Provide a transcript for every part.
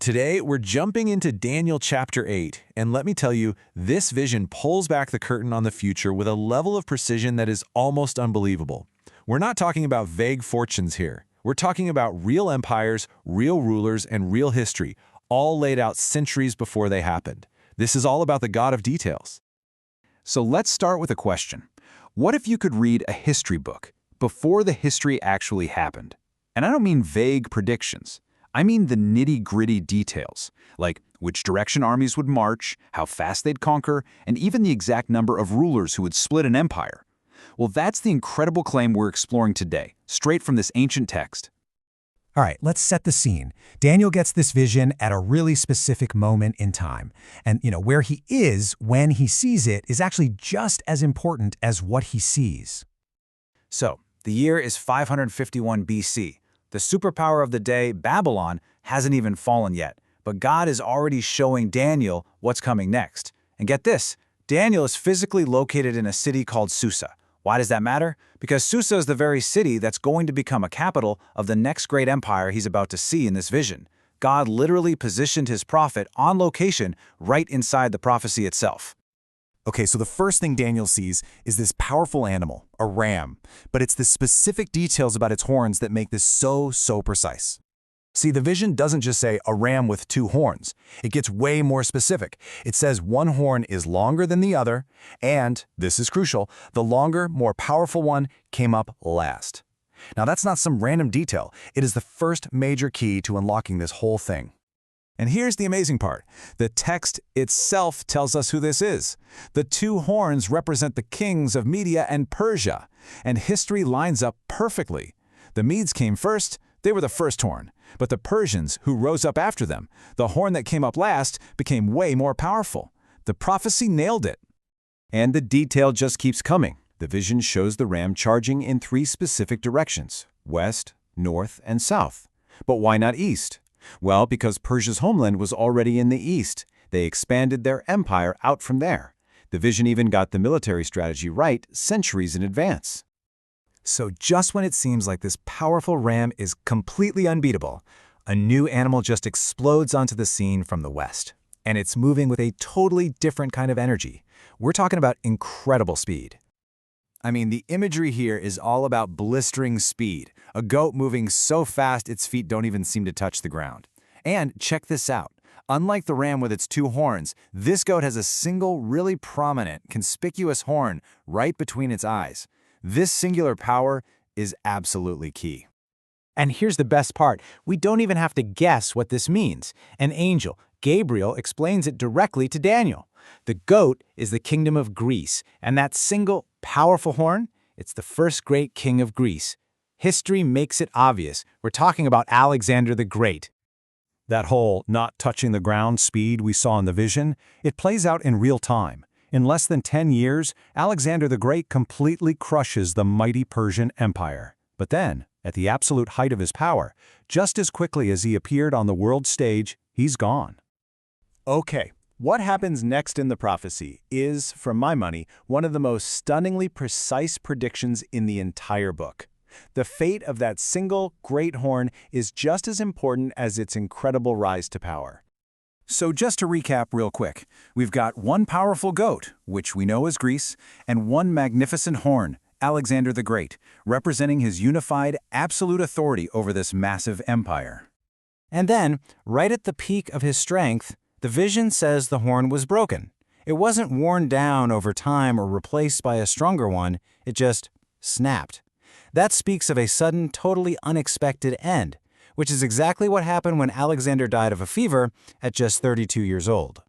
Today, we're jumping into Daniel chapter 8, and let me tell you, this vision pulls back the curtain on the future with a level of precision that is almost unbelievable. We're not talking about vague fortunes here. We're talking about real empires, real rulers, and real history, all laid out centuries before they happened. This is all about the God of details. So let's start with a question. What if you could read a history book before the history actually happened? And I don't mean vague predictions. I mean the nitty-gritty details, like which direction armies would march, how fast they'd conquer, and even the exact number of rulers who would split an empire. Well, that's the incredible claim we're exploring today, straight from this ancient text. All right, let's set the scene. Daniel gets this vision at a really specific moment in time. And, where he is when he sees it is actually just as important as what he sees. So, the year is 551 BC. The superpower of the day, Babylon, hasn't even fallen yet, but God is already showing Daniel what's coming next. And get this, Daniel is physically located in a city called Susa. Why does that matter? Because Susa is the very city that's going to become a capital of the next great empire he's about to see in this vision. God literally positioned his prophet on location right inside the prophecy itself. Okay, so the first thing Daniel sees is this powerful animal, a ram, but it's the specific details about its horns that make this so precise. See, the vision doesn't just say a ram with two horns. It gets way more specific. It says one horn is longer than the other, and, this is crucial, the longer, more powerful one came up last. Now that's not some random detail. It is the first major key to unlocking this whole thing. And here's the amazing part. The text itself tells us who this is. The two horns represent the kings of Media and Persia, and history lines up perfectly. The Medes came first, they were the first horn. But the Persians, who rose up after them, the horn that came up last, became way more powerful. The prophecy nailed it. And the detail just keeps coming. The vision shows the ram charging in three specific directions: west, north, and south. But why not east? Well, because Persia's homeland was already in the east. They expanded their empire out from there. The vision even got the military strategy right centuries in advance. So just when it seems like this powerful ram is completely unbeatable, a new animal just explodes onto the scene from the west. And it's moving with a totally different kind of energy. We're talking about incredible speed. I mean, the imagery here is all about blistering speed. A goat moving so fast its feet don't even seem to touch the ground. And check this out. Unlike the ram with its two horns, this goat has a single, really prominent, conspicuous horn right between its eyes. This singular power is absolutely key. And here's the best part. We don't even have to guess what this means. An angel, Gabriel, explains it directly to Daniel. The goat is the kingdom of Greece, and that single, powerful horn, it's the first great king of Greece. History makes it obvious. We're talking about Alexander the Great. That whole not touching the ground speed we saw in the vision, it plays out in real time. In less than 10 years, Alexander the Great completely crushes the mighty Persian Empire. But then, at the absolute height of his power, just as quickly as he appeared on the world stage, he's gone. Okay, what happens next in the prophecy is, for my money, one of the most stunningly precise predictions in the entire book. The fate of that single great horn is just as important as its incredible rise to power. So just to recap real quick, we've got one powerful goat, which we know is Greece, and one magnificent horn, Alexander the Great, representing his unified, absolute authority over this massive empire. And then, right at the peak of his strength, the vision says the horn was broken. It wasn't worn down over time or replaced by a stronger one, it just snapped. That speaks of a sudden, totally unexpected end, which is exactly what happened when Alexander died of a fever at just 32 years old.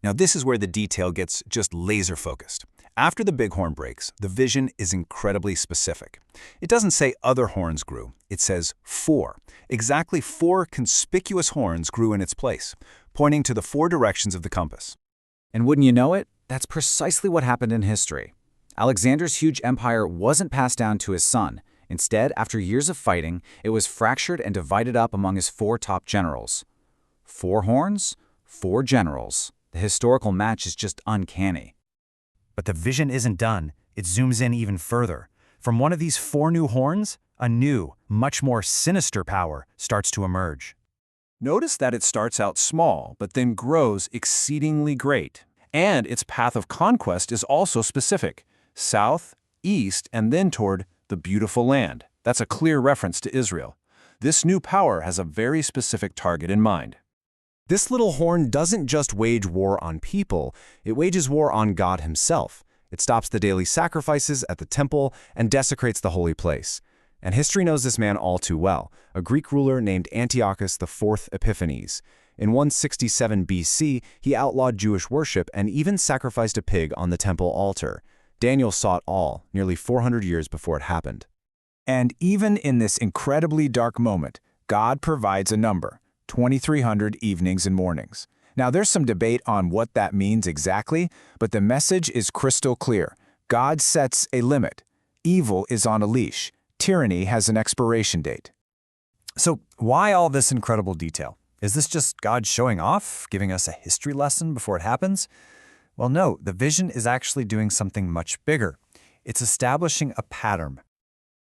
Now this is where the detail gets just laser-focused. After the big horn breaks, the vision is incredibly specific. It doesn't say other horns grew, it says 4. Exactly 4 conspicuous horns grew in its place, pointing to the 4 directions of the compass. And wouldn't you know it, that's precisely what happened in history. Alexander's huge empire wasn't passed down to his son. Instead, after years of fighting, it was fractured and divided up among his 4 top generals. 4 horns, 4 generals. The historical match is just uncanny. But the vision isn't done. It zooms in even further. From one of these 4 new horns, a new, much more sinister power starts to emerge. Notice that it starts out small, but then grows exceedingly great. And its path of conquest is also specific: south, east, and then toward the beautiful land. That's a clear reference to Israel. This new power has a very specific target in mind. This little horn doesn't just wage war on people, it wages war on God himself. It stops the daily sacrifices at the temple and desecrates the holy place. And history knows this man all too well, a Greek ruler named Antiochus IV Epiphanes. In 167 BC, he outlawed Jewish worship and even sacrificed a pig on the temple altar. Daniel saw it all, nearly 400 years before it happened. And even in this incredibly dark moment, God provides a number: 2,300 evenings and mornings. Now, there's some debate on what that means exactly, but the message is crystal clear. God sets a limit. Evil is on a leash. Tyranny has an expiration date. So why all this incredible detail? Is this just God showing off, giving us a history lesson before it happens? Well, no, the vision is actually doing something much bigger. It's establishing a pattern.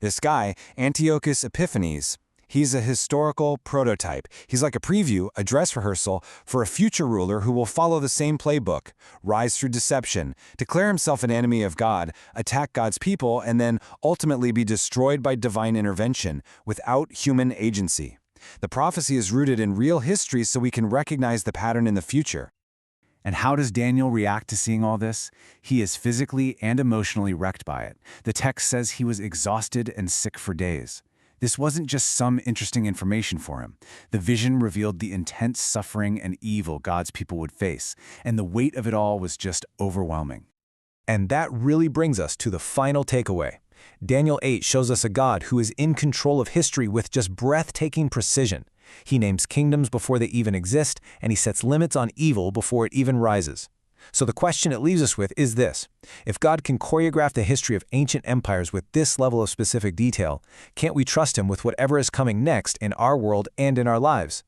This guy, Antiochus Epiphanes, he's a historical prototype. He's like a preview, a dress rehearsal for a future ruler who will follow the same playbook: rise through deception, declare himself an enemy of God, attack God's people, and then ultimately be destroyed by divine intervention without human agency. The prophecy is rooted in real history so we can recognize the pattern in the future. And how does Daniel react to seeing all this? He is physically and emotionally wrecked by it. The text says he was exhausted and sick for days. This wasn't just some interesting information for him. The vision revealed the intense suffering and evil God's people would face, and the weight of it all was just overwhelming. And that really brings us to the final takeaway. Daniel 8 shows us a God who is in control of history with just breathtaking precision. He names kingdoms before they even exist, and he sets limits on evil before it even rises. So the question it leaves us with is this: if God can choreograph the history of ancient empires with this level of specific detail, can't we trust him with whatever is coming next in our world and in our lives?